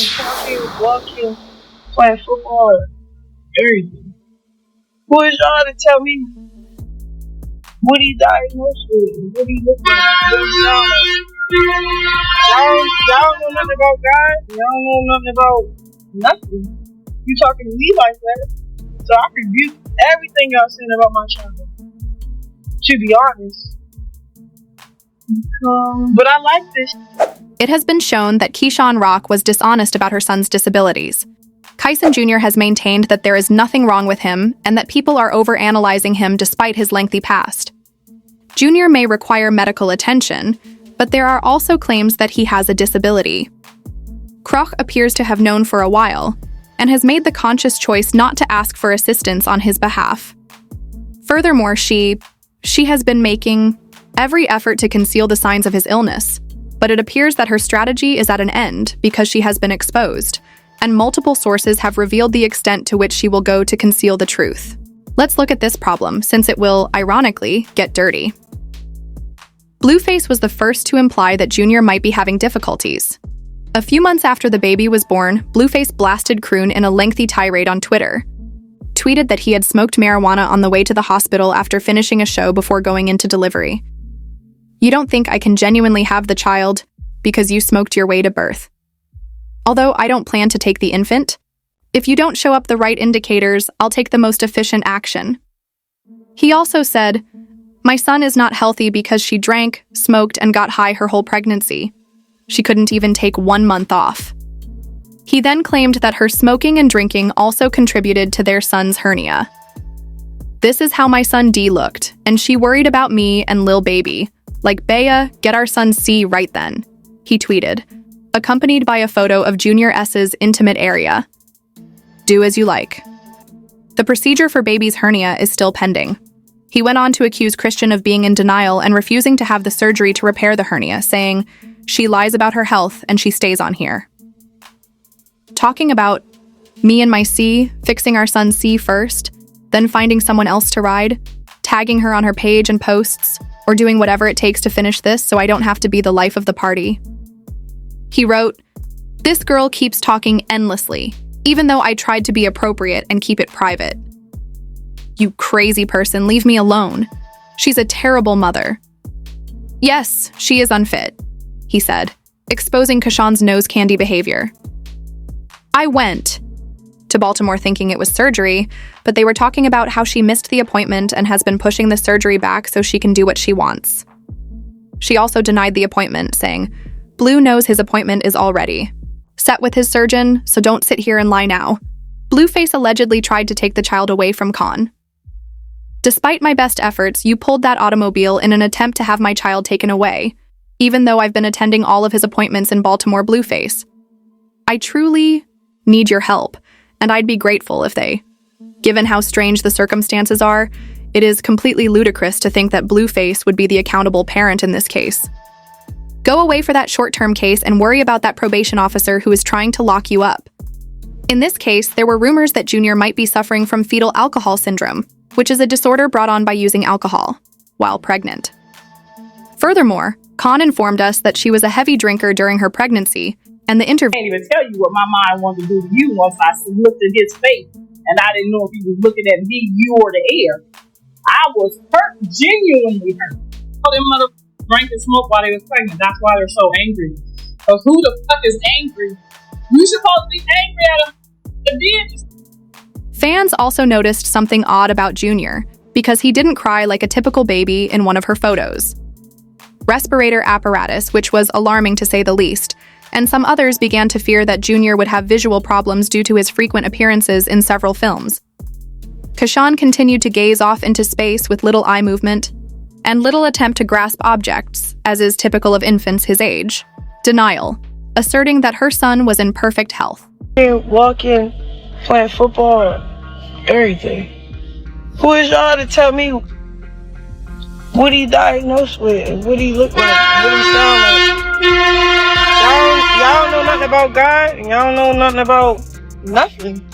talking, walking, playing football, everything. Who is y'all to tell me what he diagnosed with? What he look like? What he sound like? Y'all don't know nothing about God. Y'all don't know nothing about nothing. You talking to me like that? So I rebuke everything y'all saying about my child. To be honest. But I like this. It has been shown that Chrisean Rock was dishonest about her son's disabilities. Chrisean Jr. has maintained that there is nothing wrong with him and that people are overanalyzing him despite his lengthy past. Jr. may require medical attention, but there are also claims that he has a disability. Kroch appears to have known for a while and has made the conscious choice not to ask for assistance on his behalf. Furthermore, she has been making every effort to conceal the signs of his illness, but it appears that her strategy is at an end because she has been exposed, and multiple sources have revealed the extent to which she will go to conceal the truth. Let's look at this problem, since it will, ironically, get dirty. Blueface was the first to imply that Jr. might be having difficulties. A few months after the baby was born, Blueface blasted Chrisean in a lengthy tirade on Twitter, tweeted that he had smoked marijuana on the way to the hospital after finishing a show before going into delivery. You don't think I can genuinely have the child because you smoked your way to birth. Although I don't plan to take the infant, if you don't show up the right indicators, I'll take the most efficient action. He also said, "My son is not healthy because she drank, smoked, and got high her whole pregnancy. She couldn't even take 1 month off." He then claimed that her smoking and drinking also contributed to their son's hernia. "This is how my son D looked, and she worried about me and Lil Baby. Like, Bea, get our son C right then," he tweeted, accompanied by a photo of Junior S's intimate area. Do as you like. The procedure for Baby's hernia is still pending. He went on to accuse Chrisean of being in denial and refusing to have the surgery to repair the hernia, saying, "She lies about her health and she stays on here." Talking about me and my C, fixing our son C first, then finding someone else to ride, tagging her on her page and posts, or doing whatever it takes to finish this so I don't have to be the life of the party. He wrote, "This girl keeps talking endlessly, even though I tried to be appropriate and keep it private. You crazy person, leave me alone. She's a terrible mother." "Yes, she is unfit," he said, exposing Chrisean's nose candy behavior. I went to Baltimore thinking it was surgery, but they were talking about how she missed the appointment and has been pushing the surgery back so she can do what she wants. She also denied the appointment, saying, "Blue knows his appointment is already set with his surgeon, so don't sit here and lie now." Blueface allegedly tried to take the child away from Con. "Despite my best efforts, you pulled that automobile in an attempt to have my child taken away, even though I've been attending all of his appointments in Baltimore, Blueface. I truly need your help, and I'd be grateful if they. Given how strange the circumstances are, it is completely ludicrous to think that Blueface would be the accountable parent in this case. Go away for that short-term case and worry about that probation officer who is trying to lock you up." In this case, there were rumors that Junior might be suffering from fetal alcohol syndrome, which is a disorder brought on by using alcohol while pregnant. Furthermore, Con informed us that she was a heavy drinker during her pregnancy, and the interview. I can't even tell you what my mind wanted to do to you once I looked at his face, and I didn't know if he was looking at me, you, or the air. I was hurt, genuinely hurt. All them mother drank and smoked while they was pregnant. That's why they're so angry. Because who the fuck is angry? You supposed to be angry at him. Fans also noticed something odd about Junior, because he didn't cry like a typical baby in one of her photos. Respirator apparatus, which was alarming to say the least, and some others began to fear that Junior would have visual problems due to his frequent appearances in several films. Chrisean continued to gaze off into space with little eye movement, and little attempt to grasp objects, as is typical of infants his age. Denial, asserting that her son was in perfect health. Walking, playing football, everything. Who is y'all to tell me what he diagnosed with, what he look like, what he sound like? Y'all don't know nothing about God, and y'all don't know nothing about nothing.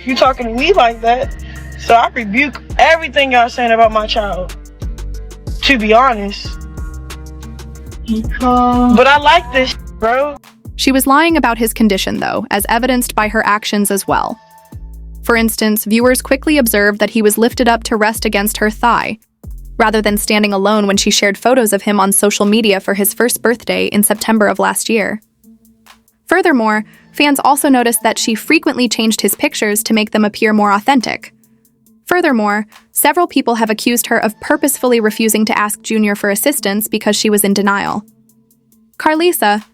You talking to me like that, so I rebuke everything y'all saying about my child. To be honest. But I like this, bro. She was lying about his condition, though, as evidenced by her actions as well. For instance, viewers quickly observed that he was lifted up to rest against her thigh, rather than standing alone when she shared photos of him on social media for his first birthday in September of last year. Furthermore, fans also noticed that she frequently changed his pictures to make them appear more authentic. Furthermore, several people have accused her of purposefully refusing to ask Junior for assistance because she was in denial. Carlisa,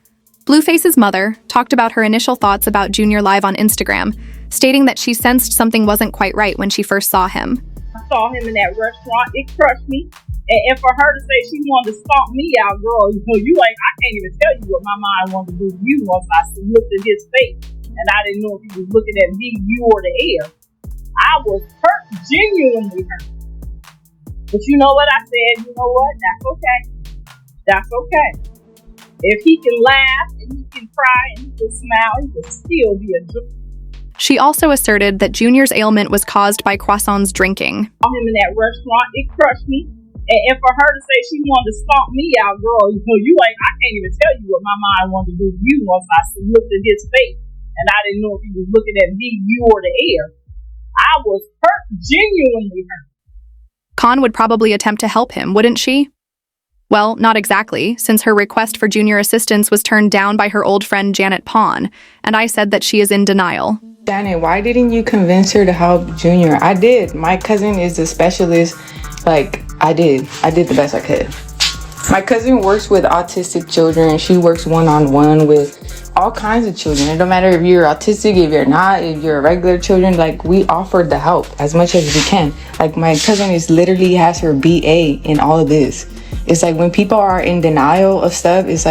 Blueface's mother, talked about her initial thoughts about Junior live on Instagram, stating that she sensed something wasn't quite right when she first saw him. I saw him in that restaurant. It crushed me. And for her to say she wanted to stomp me out, girl, I can't even tell you what my mind wanted to do to you once I looked at his face. And I didn't know if he was looking at me, you, or the air. I was hurt, genuinely hurt. But you know what I said? You know what? That's okay. That's okay. If he can laugh and he can cry and he can smile, he can still be a joy. She also asserted that Junior's ailment was caused by Chrisean's drinking. I saw him in that restaurant. It crushed me. And for her to say she wanted to stomp me out, girl, I can't even tell you what my mind wanted to do to you once I looked at his face. And I didn't know if he was looking at me, you, or the air. I was hurt, genuinely hurt. Khan would probably attempt to help him, wouldn't she? Well, not exactly, since her request for Junior assistance was turned down by her old friend Janet Pawn, and I said that she is in denial. Janet, why didn't you convince her to help Junior? I did. My cousin is a specialist. I did the best I could. My cousin works with autistic children. She works one-on-one with all kinds of children. It don't matter if you're autistic, if you're not, if you're regular children, we offered the help as much as we can. My cousin literally has her BA in all of this. It's when people are in denial of stuff, it's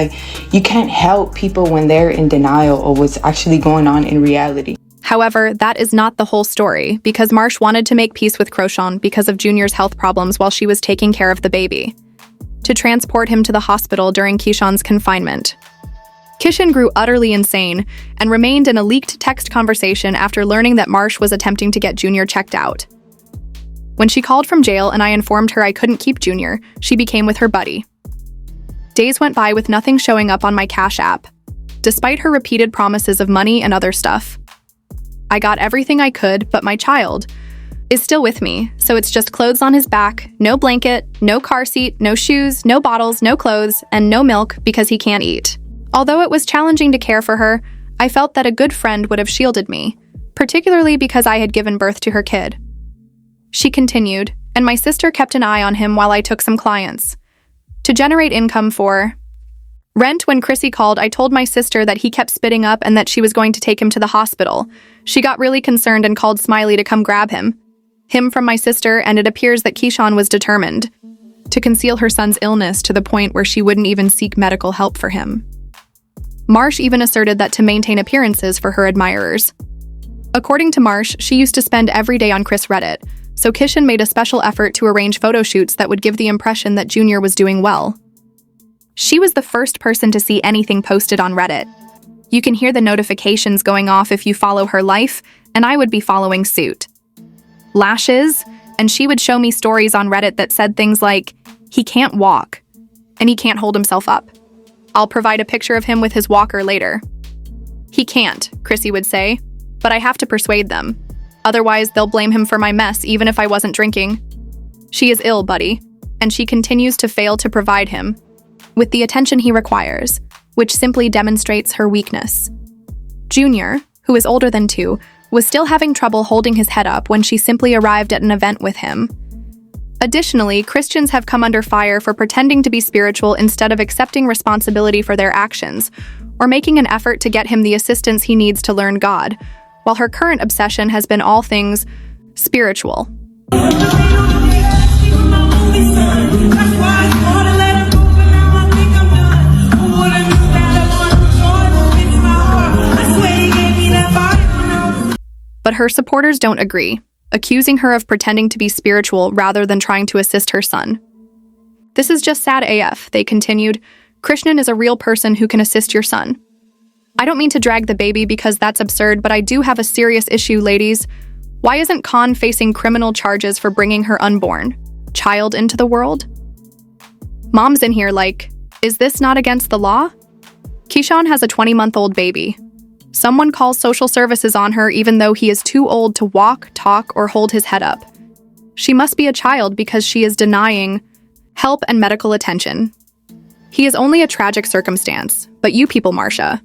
you can't help people when they're in denial of what's actually going on in reality. However, that is not the whole story, because Marsh wanted to make peace with Chrisean because of Junior's health problems while she was taking care of the baby, to transport him to the hospital during Chrisean's confinement. Chrisean grew utterly insane and remained in a leaked text conversation after learning that Marsh was attempting to get Junior checked out. When she called from jail and I informed her I couldn't keep Junior, she became with her buddy. Days went by with nothing showing up on my Cash App, despite her repeated promises of money and other stuff. I got everything I could, but my child is still with me, so it's just clothes on his back, no blanket, no car seat, no shoes, no bottles, no clothes, and no milk because he can't eat. Although it was challenging to care for her, I felt that a good friend would have shielded me, particularly because I had given birth to her kid. She continued, and my sister kept an eye on him while I took some clients to generate income for rent. When Chrissy called, I told my sister that he kept spitting up and that she was going to take him to the hospital. She got really concerned and called Smiley to come grab him from my sister, and it appears that Chrisean was determined to conceal her son's illness to the point where she wouldn't even seek medical help for him. Marsh even asserted that to maintain appearances for her admirers. According to Marsh, she used to spend every day on Chris Reddit, so Chrisean made a special effort to arrange photo shoots that would give the impression that Junior was doing well. She was the first person to see anything posted on Reddit. You can hear the notifications going off if you follow her life, and I would be following suit. Lashes, and she would show me stories on Reddit that said things like, he can't walk, and he can't hold himself up. I'll provide a picture of him with his walker later. He can't, Chrissy would say, but I have to persuade them. Otherwise, they'll blame him for my mess even if I wasn't drinking. She is ill, buddy, and she continues to fail to provide him with the attention he requires, which simply demonstrates her weakness. Junior, who is older than 2, was still having trouble holding his head up when she simply arrived at an event with him. Additionally, Christians have come under fire for pretending to be spiritual instead of accepting responsibility for their actions, or making an effort to get him the assistance he needs to learn God, while her current obsession has been all things spiritual. But her supporters don't agree, accusing her of pretending to be spiritual rather than trying to assist her son. This is just sad AF, they continued. Chrisean is a real person who can assist your son. I don't mean to drag the baby because that's absurd, but I do have a serious issue, ladies. Why isn't Khan facing criminal charges for bringing her unborn child into the world? Mom's in here is this not against the law? Keyshawn has a 20-month-old baby. Someone calls social services on her even though he is too old to walk, talk, or hold his head up. She must be a child because she is denying help and medical attention. He is only a tragic circumstance, but you people, Marcia,